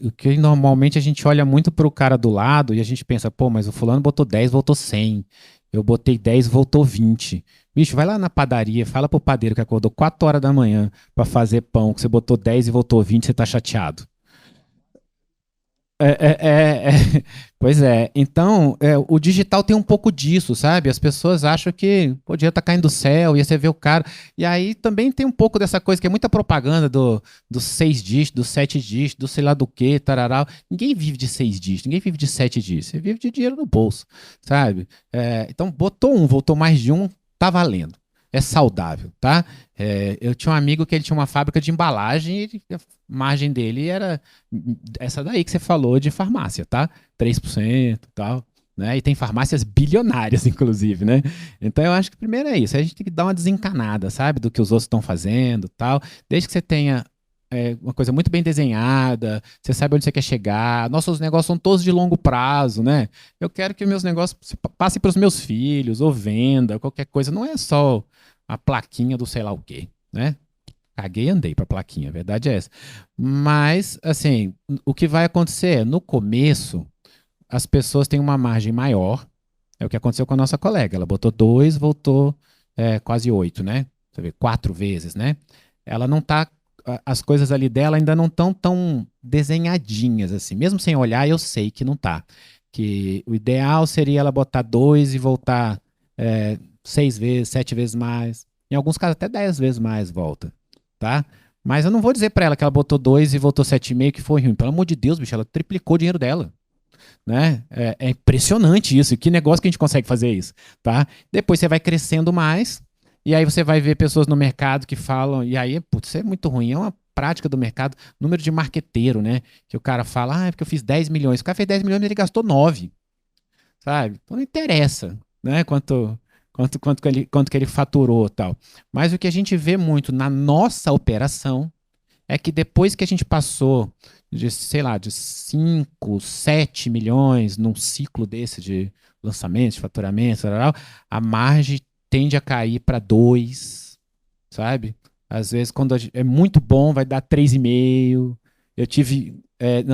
O que normalmente a gente olha muito para o cara do lado e a gente pensa, pô, mas o fulano botou 10, voltou 100. Eu botei 10, voltou 20. Bicho, vai lá na padaria, fala pro padeiro que acordou 4 horas da manhã para fazer pão, que você botou 10 e voltou 20, você tá chateado. Pois é. Então, o digital tem um pouco disso, sabe? As pessoas acham que o dinheiro tá caindo do céu, e aí você vê o cara. E aí também tem um pouco dessa coisa que é muita propaganda dos 6 dígitos, dos 7 dígitos, do sei lá do que, tarará. Ninguém vive de 6 dígitos, ninguém vive de 7 dígitos. Você vive de dinheiro no bolso, sabe? Então, botou 1, voltou mais de 1, tá valendo. É saudável, tá? Eu tinha um amigo que ele tinha uma fábrica de embalagem e a margem dele era essa daí que você falou de farmácia, tá? 3% e tal. né? E tem farmácias bilionárias, inclusive, né? Então eu acho que primeiro é isso. A gente tem que dar uma desencanada, sabe? Do que os outros estão fazendo, tal. Desde que você tenha uma coisa muito bem desenhada, você sabe onde você quer chegar. Nossos negócios são todos de longo prazo, né? Eu quero que meus negócios passem para os meus filhos, ou venda, qualquer coisa. Não é só a plaquinha do sei lá o quê, né? Caguei e andei para a plaquinha, a verdade é essa. Mas, assim, o que vai acontecer é, no começo, as pessoas têm uma margem maior. É o que aconteceu com a nossa colega. Ela botou 2, voltou quase 8, né? Você vê, 4 vezes, né? Ela não tá. As coisas ali dela ainda não estão tão desenhadinhas assim. Mesmo sem olhar, eu sei que não tá. Que o ideal seria ela botar 2 e voltar 6 vezes, 7 vezes mais. Em alguns casos, até 10 vezes mais volta, tá? Mas eu não vou dizer para ela que ela botou 2 e voltou 7,5 que foi ruim. Pelo amor de Deus, bicho, ela triplicou o dinheiro dela. Né? É impressionante isso. Que negócio que a gente consegue fazer isso, tá? Depois você vai crescendo mais e aí você vai ver pessoas no mercado que falam, e aí, putz, isso é muito ruim, é uma prática do mercado, número de marqueteiro, né? Que o cara fala, é porque eu fiz 10 milhões. O cara fez 10 milhões e ele gastou 9, sabe? Então não interessa, né? Quanto que ele faturou e tal. Mas o que a gente vê muito na nossa operação é que depois que a gente passou de, sei lá, de 5, 7 milhões num ciclo desse de lançamento, de faturamento, a margem tende a cair para 2, sabe? Às vezes, quando é muito bom, vai dar 3,5. Eu tive,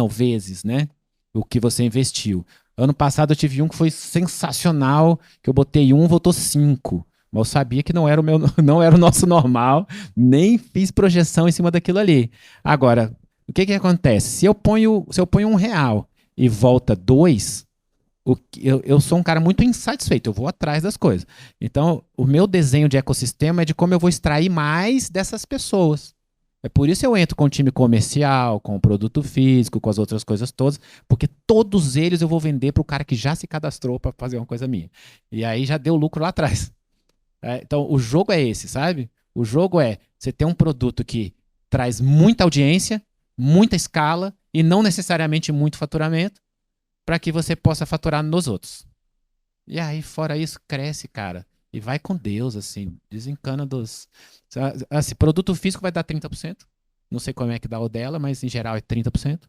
vezes, né? O que você investiu. Ano passado eu tive um que foi sensacional, que eu botei 1, voltou 5. Mas eu sabia que não era não era o nosso normal, nem fiz projeção em cima daquilo ali. Agora, o que acontece? Se eu ponho R$ 1 e volta 2, eu sou um cara muito insatisfeito, eu vou atrás das coisas. Então, o meu desenho de ecossistema é de como eu vou extrair mais dessas pessoas. É por isso eu entro com o time comercial, com o produto físico, com as outras coisas todas, porque todos eles eu vou vender para o cara que já se cadastrou para fazer uma coisa minha. E aí já deu lucro lá atrás. Então, o jogo é esse, sabe? O jogo é você ter um produto que traz muita audiência, muita escala e não necessariamente muito faturamento para que você possa faturar nos outros. E aí, fora isso, cresce, cara. E vai com Deus, assim. Desencana dos... Assim, produto físico vai dar 30%. Não sei como é que dá o dela, mas em geral é 30%.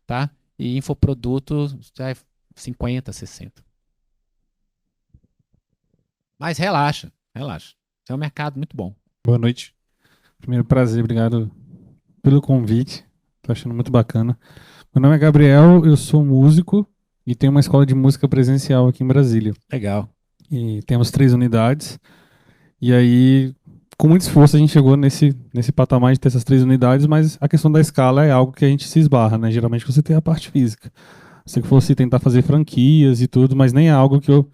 Tá? E infoproduto já é 50%, 60%. Mas relaxa. Relaxa. Isso é um mercado muito bom.
Boa noite. Primeiro, prazer, obrigado pelo convite. Tô achando muito bacana. Meu nome é Gabriel, eu sou músico e tenho uma escola de música presencial aqui em Brasília.
Legal.
E temos 3 unidades. E aí, com muito esforço, a gente chegou nesse patamar de ter essas 3 unidades, mas a questão da escala é algo que a gente se esbarra, né? Geralmente você tem a parte física. Se fosse tentar fazer franquias e tudo, mas nem é algo que eu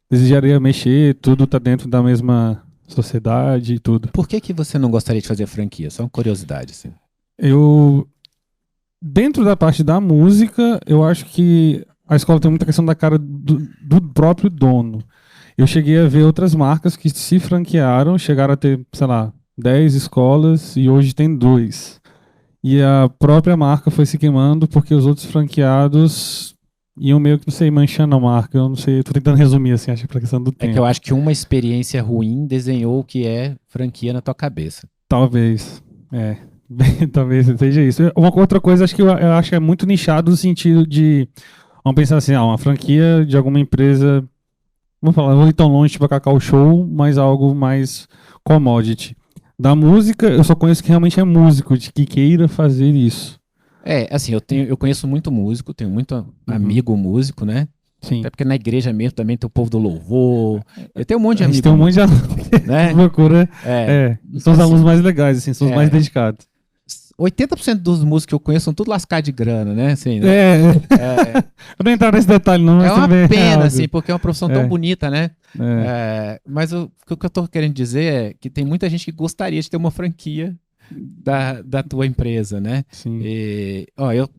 desejaria mexer, tudo tá dentro da mesma sociedade e tudo.
Por que você não gostaria de fazer franquia? Só uma curiosidade, assim.
Dentro da parte da música, eu acho que a escola tem muita questão da cara do próprio dono. Eu cheguei a ver outras marcas que se franquearam, chegaram a ter, sei lá, 10 escolas e hoje tem 2. E a própria marca foi se queimando porque os outros franqueados iam meio que, não sei, manchando a marca. Eu não sei, tô tentando resumir assim, acho que é a questão do tempo.
É que eu acho que uma experiência ruim desenhou o que é franquia na tua cabeça.
Talvez, talvez seja isso. Uma outra coisa, acho que eu acho que é muito nichado no sentido de, vamos pensar assim, uma franquia de alguma empresa, vamos falar, não vou ir tão longe, tipo a Cacau Show, mas algo mais commodity. Da música, eu só conheço que realmente é músico, de que queira fazer isso.
Assim, eu conheço muito músico, tenho muito amigo músico, né?
Sim.
Até porque na igreja mesmo também tem o povo do louvor. Eu tenho um monte de amigos.
Tem um monte de alunos.
Né?
Procura. São os alunos mais legais, assim, são os mais dedicados.
80% dos músicos que eu conheço são tudo lascados de grana, né? Assim,
Eu não entrar nesse detalhe, não.
É
mas
uma
também
pena, assim, porque é uma profissão tão bonita, né? Mas o que eu tô querendo dizer é que tem muita gente que gostaria de ter uma franquia da tua empresa, né?
Sim.
E,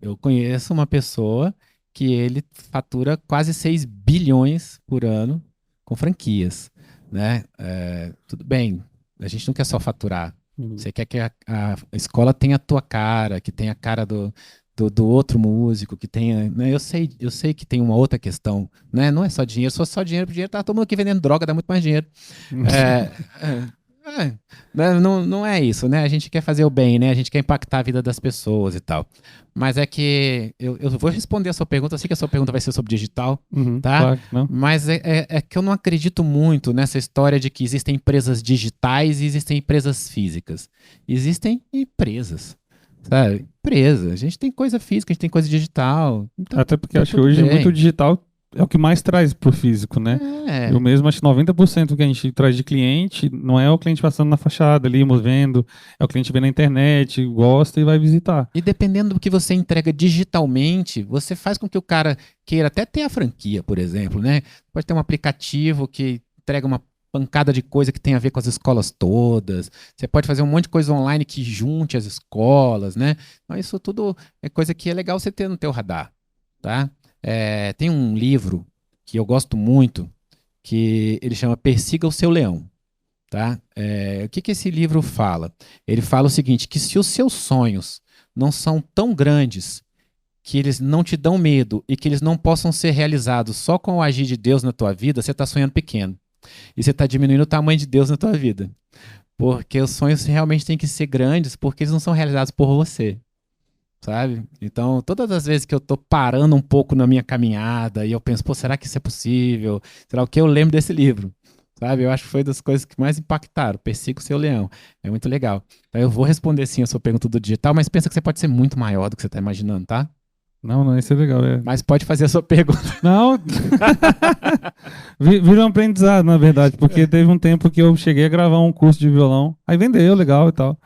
eu conheço uma pessoa que ele fatura quase 6 bilhões por ano com franquias, né? Tudo bem, a gente não quer só faturar. Você quer que a escola tenha a tua cara, que tenha a cara do outro músico que tenha, né? Eu sei que tem uma outra questão, né? Não é só dinheiro, se fosse só dinheiro, tá todo mundo aqui vendendo droga, dá muito mais dinheiro. Não é isso, né? A gente quer fazer o bem, né? A gente quer impactar a vida das pessoas e tal. Mas é que eu vou responder a sua pergunta, eu sei que a sua pergunta vai ser sobre digital, tá?
Claro que não.
Mas é que eu não acredito muito nessa história de que existem empresas digitais e existem empresas físicas. Existem empresas. Sabe? Empresa. A gente tem coisa física, a gente tem coisa digital. Então,
Até porque
tá
acho que
tudo
hoje
bem.
muito digital é o que mais traz pro físico, né? Eu mesmo acho que 90% que a gente traz de cliente não é o cliente passando na fachada ali, movendo, é o cliente vendo na internet, gosta e vai visitar.
E dependendo do que você entrega digitalmente, você faz com que o cara queira até ter a franquia, por exemplo, né? Pode ter um aplicativo que entrega uma pancada de coisa que tem a ver com as escolas todas. Você pode fazer um monte de coisa online que junte as escolas, né? Então, isso tudo é coisa que é legal você ter no teu radar, tá? Tem um livro que eu gosto muito, que ele chama Persiga o Seu Leão, tá? O que esse livro fala? Ele fala o seguinte, que se os seus sonhos não são tão grandes, que eles não te dão medo e que eles não possam ser realizados só com o agir de Deus na tua vida, você está sonhando pequeno. E você está diminuindo o tamanho de Deus na tua vida. Porque os sonhos realmente têm que ser grandes, porque eles não são realizados por você. Sabe? Então, todas as vezes que eu tô parando um pouco na minha caminhada e eu penso, pô, será que isso é possível? Será o que eu lembro desse livro? Sabe? Eu acho que foi das coisas que mais impactaram. Persiga o Seu Leão. É muito legal. Então, eu vou responder sim a sua pergunta do digital, mas pensa que você pode ser muito maior do que você está imaginando, tá?
Não, isso é legal.
Mas pode fazer a sua pergunta.
Não. Vira um aprendizado, na verdade, porque teve um tempo que eu cheguei a gravar um curso de violão, aí vendeu, legal e tal.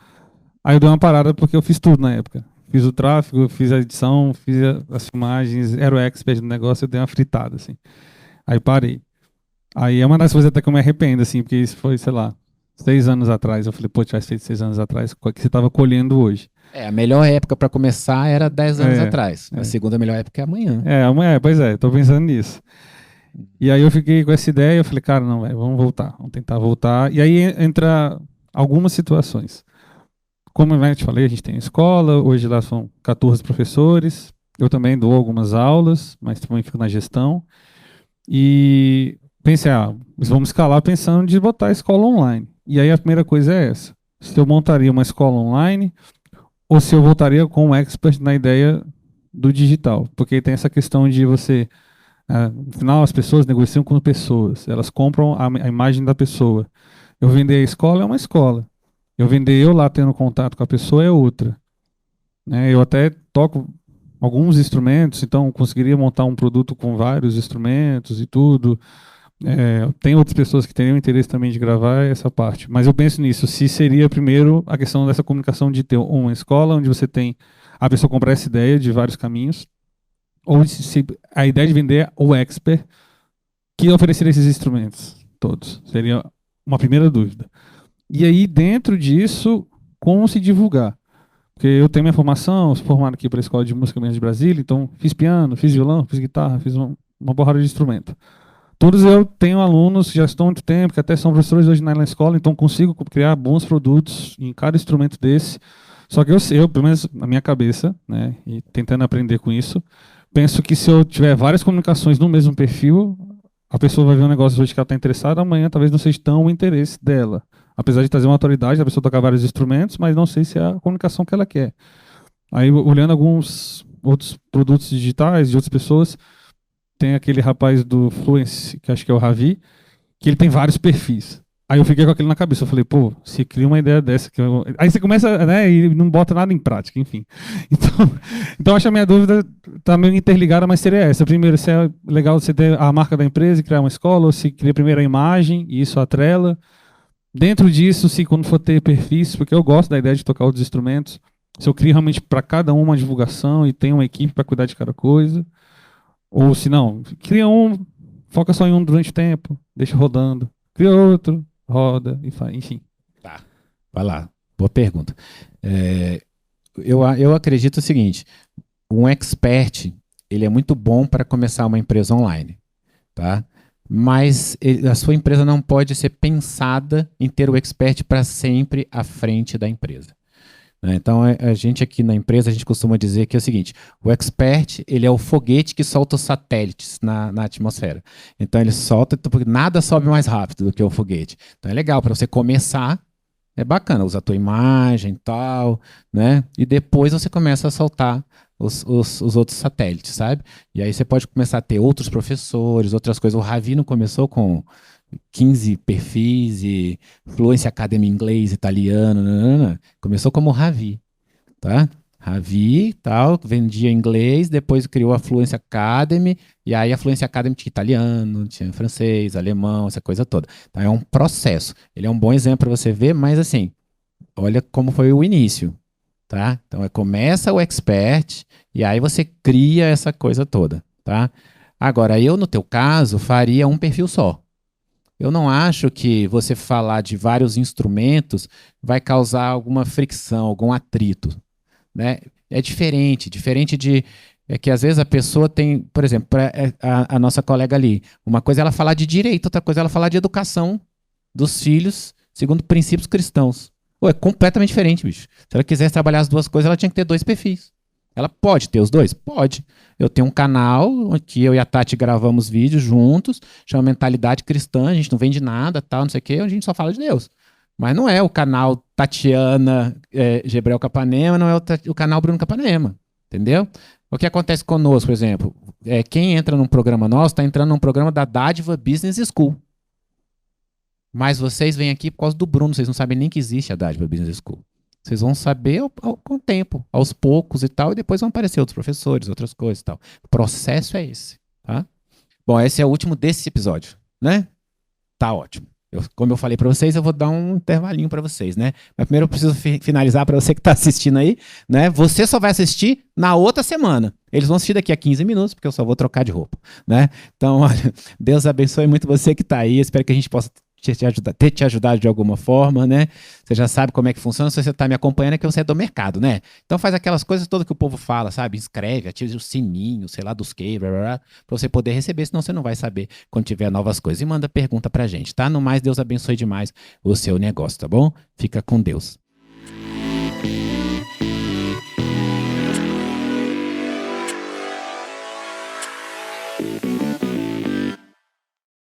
Aí eu dei uma parada porque eu fiz tudo na época. Fiz o tráfego, fiz a edição, fiz as filmagens, era o expert do negócio, eu dei uma fritada, assim. Aí parei. Aí é uma das coisas até que eu me arrependo, assim, porque isso foi, sei lá, 6 anos atrás. Eu falei, pô, tivesse feito 6 anos atrás, o que você estava colhendo hoje?
A melhor época para começar era 10 anos atrás. A segunda melhor época é amanhã.
Amanhã, pois é, tô pensando nisso. E aí eu fiquei com essa ideia, eu falei, cara, não, vamos voltar, vamos tentar voltar. E aí entra algumas situações. Como eu te falei, a gente tem escola, hoje lá são 14 professores, eu também dou algumas aulas, mas também fico na gestão. E pensei, vamos escalar pensando de botar a escola online. E aí a primeira coisa é essa, se eu montaria uma escola online ou se eu voltaria com um expert na ideia do digital. Porque tem essa questão de você, no final as pessoas negociam com pessoas, elas compram a imagem da pessoa. Eu vender a escola é uma escola. Eu vender eu lá tendo contato com a pessoa é outra. Eu até toco alguns instrumentos, então conseguiria montar um produto com vários instrumentos e tudo. Tem outras pessoas que teriam interesse também de gravar essa parte, mas eu penso nisso, se seria primeiro a questão dessa comunicação de ter uma escola onde você tem a pessoa comprar essa ideia de vários caminhos, ou se a ideia de vender o expert que ofereceria esses instrumentos todos, seria uma primeira dúvida. E aí dentro disso, como se divulgar? Porque eu tenho minha formação, sou formado aqui para a Escola de Música de Brasília, então fiz piano, fiz violão, fiz guitarra, fiz uma porrada de instrumento. Todos eu tenho alunos que já estão há muito tempo, que até são professores hoje na escola, então consigo criar bons produtos em cada instrumento desse. Só que eu pelo menos na minha cabeça, né, e tentando aprender com isso, penso que se eu tiver várias comunicações no mesmo perfil, a pessoa vai ver um negócio hoje que ela está interessada, amanhã talvez não seja tão o interesse dela. Apesar de trazer uma autoridade, a pessoa tocar vários instrumentos, mas não sei se é a comunicação que ela quer. Aí, olhando alguns outros produtos digitais de outras pessoas, tem aquele rapaz do Fluence, que acho que é o Ravi, que ele tem vários perfis. Aí eu fiquei com aquele na cabeça, eu falei, pô, se cria uma ideia dessa... Aí você começa, né, e não bota nada em prática, enfim. Então acho que a minha dúvida está meio interligada, mas seria essa. Primeiro, se é legal você ter a marca da empresa e criar uma escola, ou se cria primeiro a imagem e isso atrela. Dentro disso, se quando for ter perfis, porque eu gosto da ideia de tocar outros instrumentos, se eu crio realmente para cada um uma divulgação e tem uma equipe para cuidar de cada coisa... Ou se não, cria foca só em um durante o tempo, deixa rodando. Cria outro, roda, enfim.
Tá, vai lá. Boa pergunta. Eu acredito o seguinte, um expert, ele é muito bom para começar uma empresa online, tá? Mas a sua empresa não pode ser pensada em ter o expert para sempre à frente da empresa. né? Então, a gente aqui na empresa, a gente costuma dizer que é o seguinte, o expert, ele é o foguete que solta os satélites na atmosfera. Então, ele solta, porque nada sobe mais rápido do que o foguete. Então, é legal para você começar, é bacana, usa a tua imagem e tal, né? E depois você começa a soltar os outros satélites, sabe? E aí você pode começar a ter outros professores, outras coisas. O Ravi não começou com 15 perfis e Fluency Academy inglês, italiano, nanana. Começou como Ravi, tá? Ravi, tal, vendia inglês, depois criou a Fluency Academy, e aí a Fluency Academy tinha italiano, tinha francês, alemão, essa coisa toda. Então é um processo. Ele é um bom exemplo para você ver, mas assim, olha como foi o início, tá? Então começa o expert, e aí você cria essa coisa toda, tá? Agora, eu no teu caso faria um perfil só. Eu não acho que você falar de vários instrumentos vai causar alguma fricção, algum atrito, né? É diferente de que às vezes a pessoa tem, por exemplo, a nossa colega ali, uma coisa é ela falar de direito, outra coisa é ela falar de educação dos filhos segundo princípios cristãos. Pô, é completamente diferente, bicho. Se ela quisesse trabalhar as duas coisas, ela tinha que ter 2 perfis. Ela pode ter os 2? Pode. Eu tenho um canal que eu e a Tati gravamos vídeos juntos, chama Mentalidade Cristã, a gente não vende nada, tal, não sei o quê, a gente só fala de Deus. Mas não é o canal Tatiana Gebrel Capanema, não é o canal Bruno Capanema, entendeu? O que acontece conosco, por exemplo, quem entra num programa nosso está entrando num programa da Dádiva Business School. Mas vocês vêm aqui por causa do Bruno, vocês não sabem nem que existe a Dádiva Business School. Vocês vão saber com o tempo, aos poucos e tal, e depois vão aparecer outros professores, outras coisas e tal. O processo é esse, tá? Bom, esse é o último desse episódio, né? Tá ótimo. Como eu falei para vocês, eu vou dar um intervalinho para vocês, né? Mas primeiro eu preciso finalizar para você que está assistindo aí, né? Você só vai assistir na outra semana. Eles vão assistir daqui a 15 minutos, porque eu só vou trocar de roupa, né? Então, olha, Deus abençoe muito você que está aí. Espero que a gente possa ter te ajudado de alguma forma, né? Você já sabe como é que funciona. Se você está me acompanhando é que você é do mercado, né? Então faz aquelas coisas todas que o povo fala, sabe? Inscreve, ativa o sininho, sei lá, dos que, para você poder receber, senão você não vai saber quando tiver novas coisas. E manda pergunta pra gente, tá? No mais, Deus abençoe demais o seu negócio, tá bom? Fica com Deus.